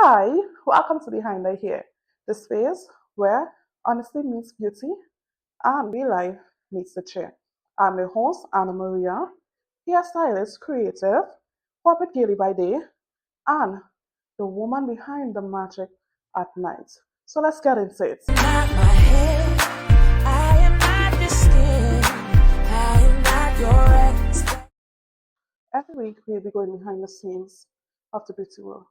Hi, welcome to Behind the Hair, the space where honesty meets beauty and real life meets the chair. I'm your host, Anna Maria, hairstylist, creative, corporate daily by day, and the woman behind the magic at night. So let's get into it. Not my head, I am not your skin, I am not your ex. Every week, we'll be going behind the scenes of the beauty world.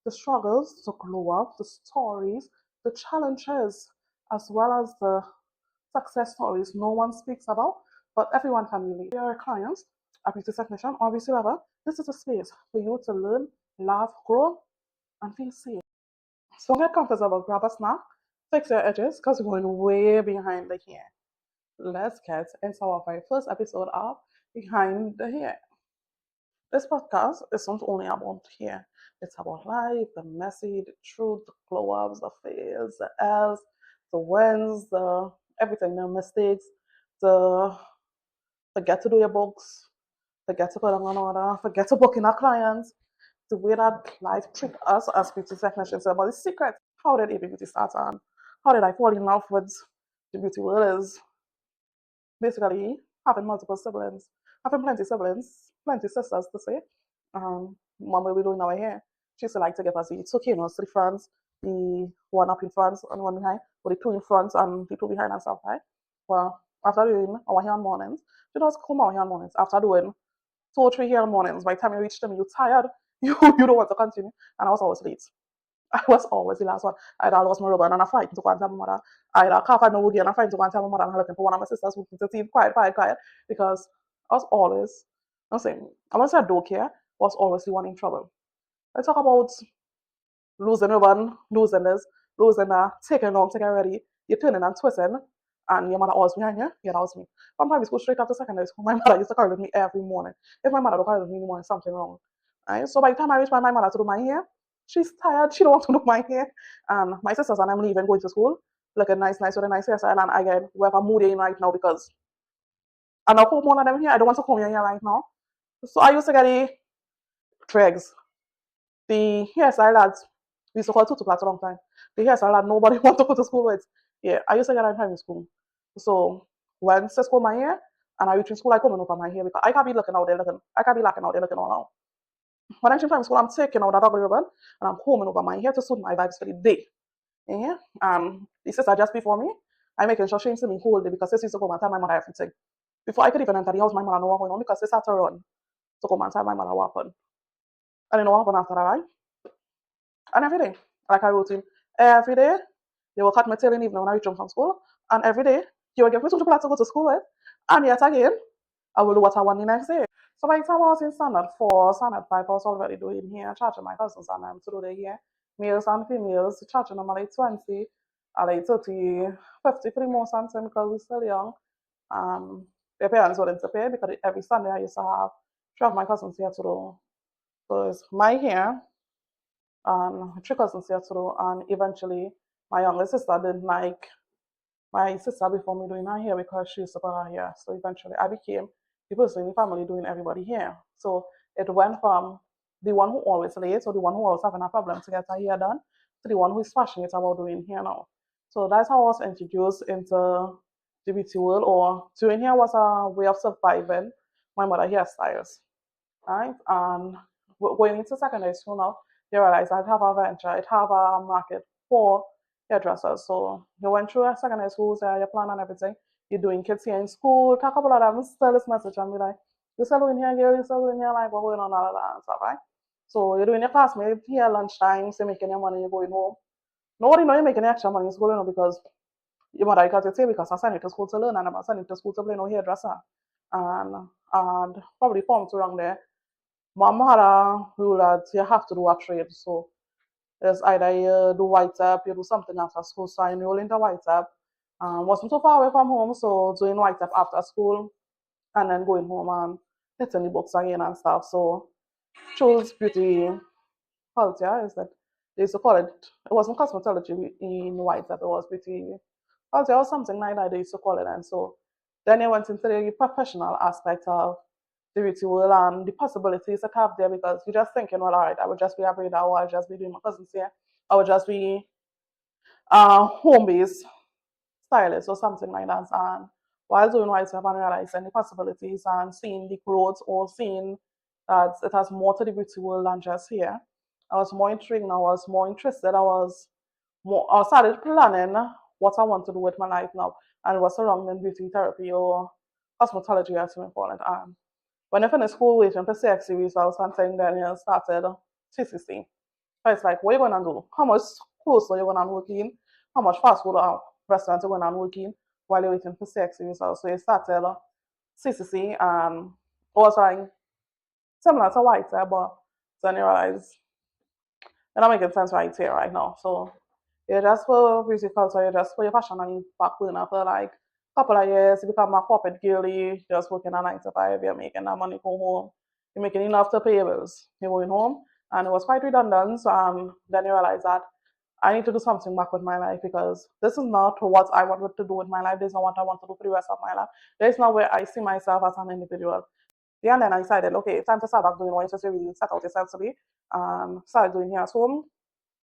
The struggles, the glow up, the stories, the challenges, as well as the success stories no one speaks about, but everyone can relate. If you're a client, a beauty technician, or a beauty lover, this is a space for you to learn, laugh, grow, and feel safe. So get comfortable, grab a snack, fix your edges, because we're going way behind the hair. Let's get into our very first episode of Behind the Hair. This podcast isn't only about hair. It's about life, the messy, the truth, the glow ups, the fails, the L's, the wins, the everything, the mistakes, the forget to do your books, forget to put them on order, forget to book in our clients, the way that life treats us as beauty technicians, about the secret. How did AB Beauty start on? How did I fall in love with the beauty world is basically having multiple siblings, having plenty siblings, plenty sisters to say. Mom will be doing our hair. She used to like to get us the two kinos, three fronts, the one up in front and one behind, or the two in front and the two behind and stuff, right? Well, after doing our hair on mornings, she does comb our hair on mornings. After doing 2 or 3 hair on mornings, by the time you reach them, you're tired, you don't want to continue. And I was always late. I was always the last one. I'd lost my rubber and I fight to go and tell my mother. I'd cough at no wood and I fight to go and tell my mother and I'm looking for one of my sisters who to see quiet, quiet, quiet. Because I was always, I'm saying, I was I don't care, was always the one in trouble. I talk about losing ribbon, losing this, losing that, taking long, taking ready, you're turning and twisting, and your mother always behind you, yeah, that was me. From primary school straight after secondary school, my mother used to carry with me every morning. If my mother don't carry with me in the morning, something wrong. Right? So by the time I reach my mother to do my hair, she's tired, she don't want to do my hair. And my sisters and I'm leaving, going to school, looking nice with a nice hairstyle, and I get whatever mood you're in right now because I'm not home one of them here, I don't want to comb your hair right now. So I used to get the dregs, the hairstyle lads, we used to call tutu plats a long time. The hairstyle that nobody want to go to school with. Yeah, I used to get that in primary school. So when sis cut my hair and I reach in school, I come over my hair because I can't be looking out there looking. I can't be looking out there looking all out. When I reach in primary school, I'm taking out that ugly ribbon and I'm combing over my hair to suit my vibes for the day. Yeah. The sister just before me, I making sure she ain't see me whole day because sis used to come and tell my mother everything. Before I could even enter the house, my mother know what going on because sis had to run to come and tell my mother what happened. And you know what happened after that, right? And every day, like I routine, every day, they will cut my tail in the evening when I reach home from school. And every day, you will give me two chocolate to go to school with. And yet again, I will do what I want the next day. So by the time I was in standard 4, standard 5, I was already doing hair, charging my cousins and them to do the hair. Males and females, charging them like 20, like 30, 53 more something because we're still young. Their parents wouldn't pay because every Sunday I used to have 3 of my cousins here to do. So it's my hair, three cousins here too, and eventually my younger sister didn't like my sister before me doing her hair because she used to put her hair. So eventually I became the person in the family doing everybody hair. So it went from the one who always late or the one who always having a problem to get her hair done to the one who is passionate about doing hair now. So that's how I was introduced into the beauty world, or doing hair was a way of surviving my mother hairstyles. Right? And going into secondary school now, you realize I have a venture, I have a market for hairdressers. So you went through a secondary school, so your plan and everything. You're doing kids here in school, talk about them, still this message and be like, you're still doing here, girl, you're still doing here, like, what's going on, all of that and stuff, right? So you're doing your classmates here lunchtime, so you're making your money, you're going home. Nobody know you're making extra money in school, you know, because your mother got your say because I sent you to school to learn and I'm sending you to school to play no hairdresser. And probably formed around there. My mother rule that you have to do a trade. So it's either you do white up, you do something after school. So I enrolled into white up. Wasn't too far away from home, so doing white up after school and then going home and hitting the books again and stuff. So chose beauty culture is that they used to call it. It wasn't cosmetology in white up. It was beauty culture or something like that. They used to call it. And so then I went into the professional aspect of the beauty world and the possibilities that have there because you're just thinking, well, all right, I would just be a braider or I'll just be doing my cousins here. I would just be home-based stylist or something like that. And while doing YTF and realizing the possibilities and seeing the growth or seeing that it has more to the beauty world than just here, I was more intrigued and I was more interested. I started planning what I want to do with my life now and what's surrounding beauty therapy or cosmetology as we call it. And when I finished school waiting for CXC results and then I started CCC. So it's like, what are you going to do? How much closer you're going to work in? How much fast food or restaurants you're going to work in while you're waiting for CXC results? So you started CCC and also like, similar to white hair, but then you realize they're not making sense right here right now. So you're just for music culture, you're just for your passion and back burner for like a couple of years, you become a corporate girly, just working a 9 to 5, you're making that money, go home, you're making enough to pay your bills, you're going home. And it was quite redundant. So then you realize that I need to do something back with my life because this is not what I wanted to do with my life. This is not what I want to do for the rest of my life. This is not where I see myself as an individual. Yeah, and then I decided, okay, it's time to start back doing what you really set out yourself to be. Started doing here at home,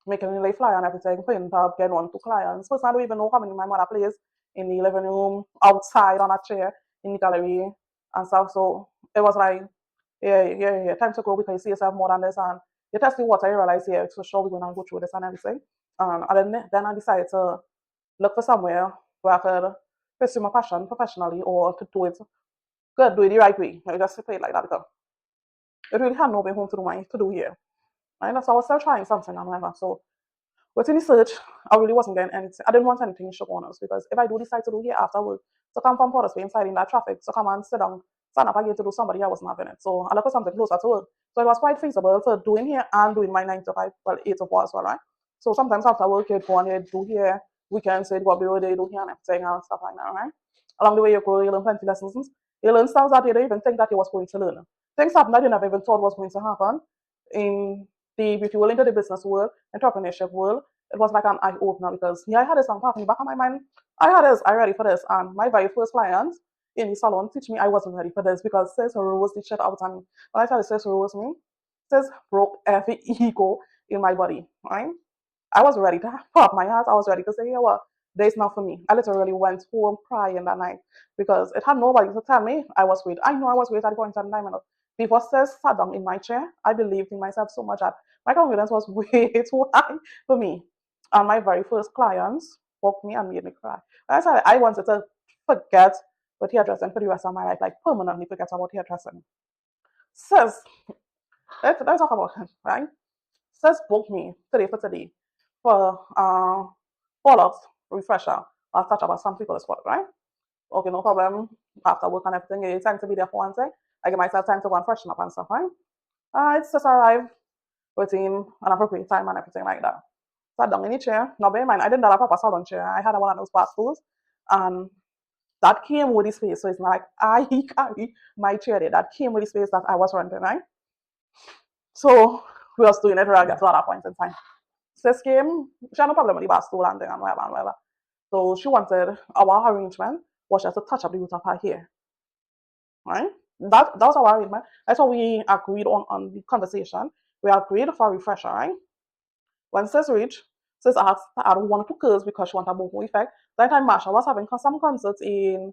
making a little flyer and everything, putting up, getting on to clients. First, I don't even know how many my mother plays in the living room, outside on a chair, in the gallery and stuff. So it was like, yeah, time to go because you see yourself more than this. And you test the water, you realize, yeah, it's for sure we're going to go through this and everything. And then I decided to look for somewhere where I could pursue my passion professionally or to do it good, do it the right way. Like just to play it like that because it really had no way home to do here. Right? So I was still trying something and whatever. So within the search, I really wasn't getting anything. I didn't want anything in Shoguners because if I do decide to do here after work, to come from Port of Spain inside in that traffic, to come and sit down, stand up again to do somebody, I wasn't having it. So I looked for something closer to work. So it was quite feasible to doing here and doing my 9 to 5, well, 8 to 4 as well, right? So sometimes after work, you'd go and you'd do here, weekends, so you'd go up the road, you do here and everything and stuff like that, right? Along the way, you grow, you learn plenty lessons. You learn stuff that you didn't even think that you was going to learn. Things happen that you never even thought was going to happen in the beauty world, into the business world, entrepreneurship world. It was like an eye opener because yeah, I had this song in the back of my mind. I had this, I ready for this. And my very first client in the salon teach me I wasn't ready for this because sis rose the shit out of me. When I tell you sis rose me, sis broke every ego in my body. Right? I was ready to pop my ass. I was ready to say, yeah, well, there's not for me. I literally went home crying that night because it had nobody to tell me I was great. I know I was great at the point in time. Before sis sat down in my chair, I believed in myself so much that my confidence was way too high for me. And my very first clients woke me and made me cry. I said I wanted to forget what hairdressing for the rest of my life, like permanently forget about hairdressing. Sis, let's talk about it, right? Sis booked me today for follow-up refresher. I'll touch about some people as well, right? Okay, no problem. After work and everything, it's time to be there for one thing. I give myself time to go and freshen up and stuff, right? It's just arrived within an appropriate time and everything like that. Sat down in the chair. Now, bear in mind, I didn't have a proper salon chair. I had one of those bar stools, and that came with the space. So it's not like I carry my chair there. That came with the space that I was renting, right? So we was doing it till I got to that point in time. Sis came, she had no problem with the bar stool and thing and whatever. So she wanted our arrangement was just to touch up the root of her hair. Right? That was our arrangement. That's what we agreed on the conversation. We agreed for a refresher, right? When sis reached, sis asked to add one or two curls because she wanted a boho effect. That time Marsha was having some concerts in,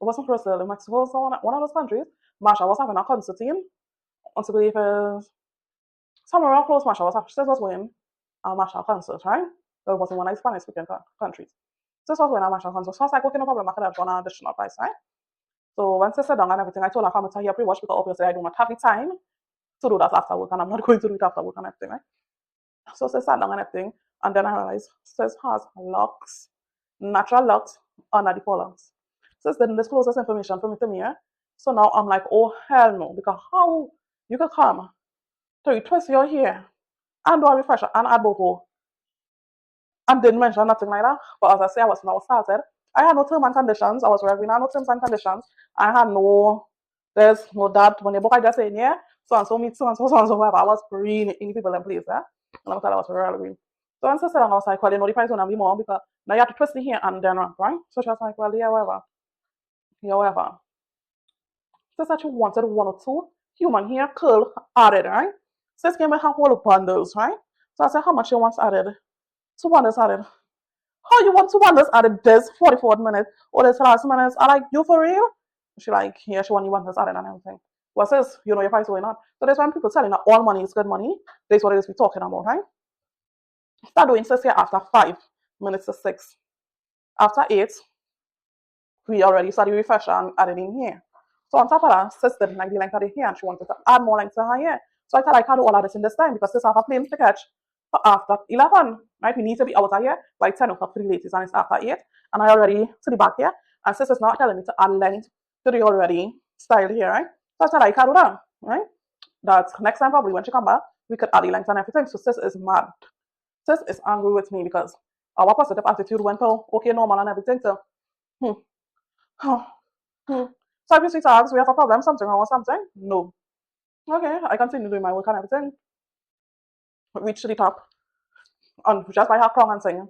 it wasn't Brazil, in Mexico, so one of those countries. Marsha was having a concert in, I believe somewhere around close Marsha was having, sis was going a Marsha concert, right? So it wasn't one of the Spanish speaking countries. Sis was going a Marsha concert. So I was like, okay, no problem, I could have done an additional price, right? So once I sat down and everything, I told her I'm going to here pre-wash because obviously I do not have the time to do that after work and I'm not going to do it after work and everything, right? So I sat down and everything, and then I realized sis has locks, natural locks under the collars. Sis didn't disclose this information for me to me. So now I'm like, oh hell no, because how you could come to twist your hair and do a refresher and add boho and didn't mention nothing like that. But as I say, I was now started. I had no terms and conditions. I was reviewing, I had no terms and conditions. I had no this, no that. When the book I just said, yeah, so and so meet so and so, whatever. I was bringing in people in place, yeah. And I thought I was really green. So when I said, I was like, well, you know, the price will be more because now you have to twist the hair and then right? So she was like, well, yeah, whatever. Yeah, whatever. Sis said she wanted one or two human hair curl added, right? Sis gave me her whole bundles, right? So I said, how much she wants added? 2 bundles added. How you want 2 bundles added this 44 minutes or this last minutes? I like, you for real? She like, yeah, she want you bundles added and everything. Well, sis, you know your price going on. So that's when people telling that all money is good money. That's what it is we're talking about, right? Start doing sis here after 5 minutes to 6. After 8, we already started refresh and added in here. So on top of that, sis didn't like the length of the hair and she wanted to add more length to her hair. So I thought I can't do all of this in this time because sis have a plane to catch after 11, right? We need to be out of here by 10 o'clock for the latest and it's after 8. And I already to the back here and sis is not telling me to add length to the already style here, right? So I thought I can't do that, right? That next time probably when she come back, we could add the length and everything. So sis is mad. Sis is angry with me because our positive attitude went to okay, normal and everything. So, So if you see tags, we have a problem, something wrong or something? No. Okay, I continue doing my work and everything. Reach to the top. And just by her crown and saying,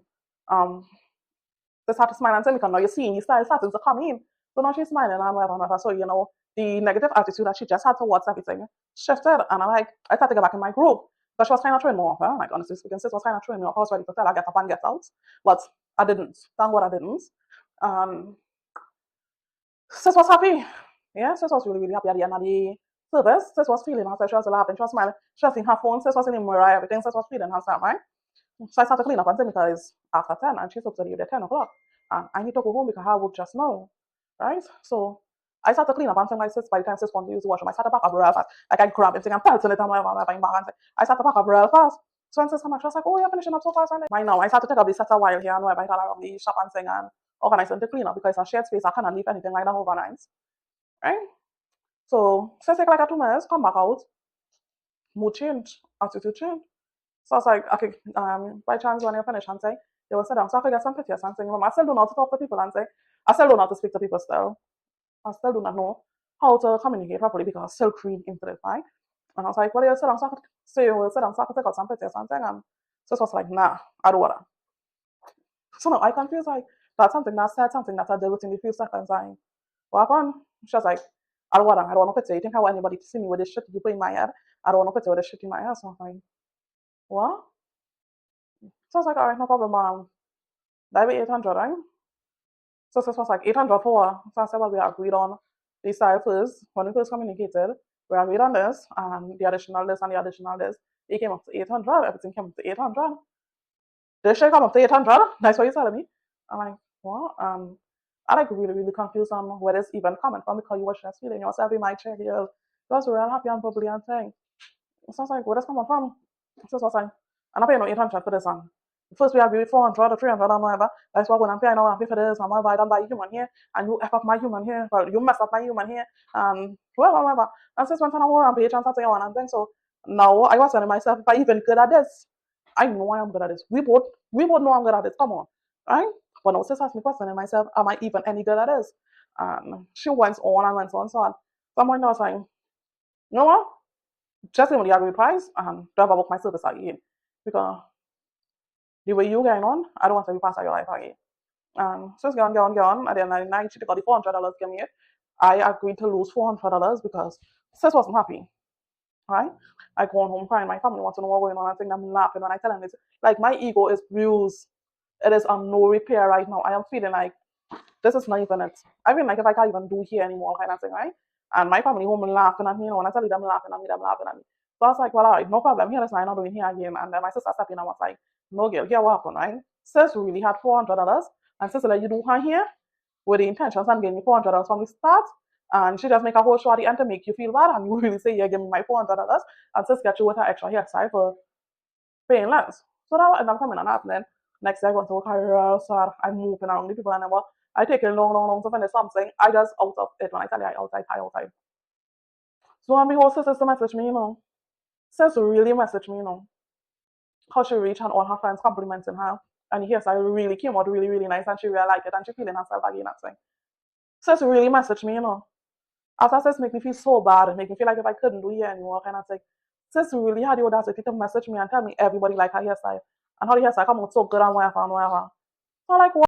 just have to smile and say, because now you're seeing the style starting to come in. So now she's smiling and whatever. So, you know, the negative attitude that she just had towards everything shifted. And I started to get back in my group. But she was kind of throwing me off. Like, honestly speaking, sis was kind of throwing me off. I was ready to tell her, get up and get out. But I didn't. Thank God I didn't. Sis was happy. Yeah, sis was really, really happy at the end of the service. Sis was feeling herself. She was laughing. She was smiling. She was in her phone. Sis was in the mirror. Everything. Sis was feeling herself, right? So I started to clean up and because after 10 and she's up to the 10 o'clock. And I need to go home because I work just now. Right? So I started to clean up and like sis by the time sis wanted to use the washroom. I started to pack up real fast. Like I grab everything and pelting it and whatever. I started to pack up real fast. So when sis come back, she was like, oh, you're finishing up so fast. And right now, I started to take up the set a while here and wherever I got around the shop and thing and organize and to clean up because it's a shared space. I cannot leave anything like that overnight. Right? So, sis take like 2 minutes, come back out, mood change, attitude change. So I was like, okay, by chance when you finish and say, they will sit down. So I could get some pictures and saying, I still don't know how to talk to people and say, I still don't know how to speak to people still. I still do not know how to communicate properly because I'm still green into it, right? And I was like, well, you sit down, so I could say, you will sit down, so I could take out some pictures and thing. And so it was like, nah, I don't want to. So now I confused, like, that's something that said something that I did within a few seconds. Like, what happened? She was like, I don't want to put it. You think I want anybody to see me with this shit you put in my head? I don't want to put it with this shit in my head. So I'm like, what? So I was like, all right, no problem. That be 800, right? So this was like 800 for her. So I said, well, we agreed on the style first. When we first communicated, we agreed on this, and the additional this and the additional this. It came up to 800. Everything came up to 800. This should come up to 800. That's what you're telling me. I'm like, what? I like really, really confused on where this even coming from because you were just feeling yourself in my chair here. You was real happy and bubbly and thing. So I was like, where this coming from? So I was like, I'm not paying no 800 for this one. First we agreed 400 or 300 and whatever. That's why when I'm paying now, I'm paying for this, and whatever, I don't buy human here, and you F up my human here, well, you mess up my human here, and whatever. And since when I'm more on page and something on and things, so now I was telling myself, if I even good at this, I know I am good at this. We both know I'm good at this. Come on, right? But now sis asked me questioning myself, am I even any good at this? And she went on and went on, so on. Someone was like, you know what? Just give me the agreed price and don't ever book my service again. Because the way you going on, I don't want to be part of your life again. So it's gone. At the end of the night, she took out the $400 give me. I agreed to lose $400 because sis wasn't happy. Right? I go home crying. My family wants to know what's going on. I think I'm laughing when I tell them this. Like my ego is bruised. It is on no repair right now. I am feeling like this is not even it. I feel like if I can't even do here anymore, kind of thing, right? And my family home laughing at me, when I tell them laughing at me, them laughing at me. So I was like, well, all right, no problem. Here, listen, I'm not doing here again. And then my sister stepped in and was like, no, girl, here what happened, right? Sis really had $400, and sister like, you do her here with the intentions and getting me $400 from the start. And she just make a whole show at the end to make you feel bad, and you really say, yeah, give me my $400, and sis get you with her extra hairstyle for paying less. So that ended up coming and happening. Next day I go to career, so I'm moving around the people and then I take a long to finish something. I just out of it when I tell you I outside. So when my whole sister message me, sis really message me, how she reached and all her friends complimenting her. And yes, I really came out really, really nice and she really liked it and she feeling herself again and thing. Sis really messaged me, After sis make me feel so bad, make me feel like if I couldn't do it anymore, kind of thing. Sis really had the audacity to message me and tell me everybody like her hairstyle and how the hairstyle come out so good and whatever. So like,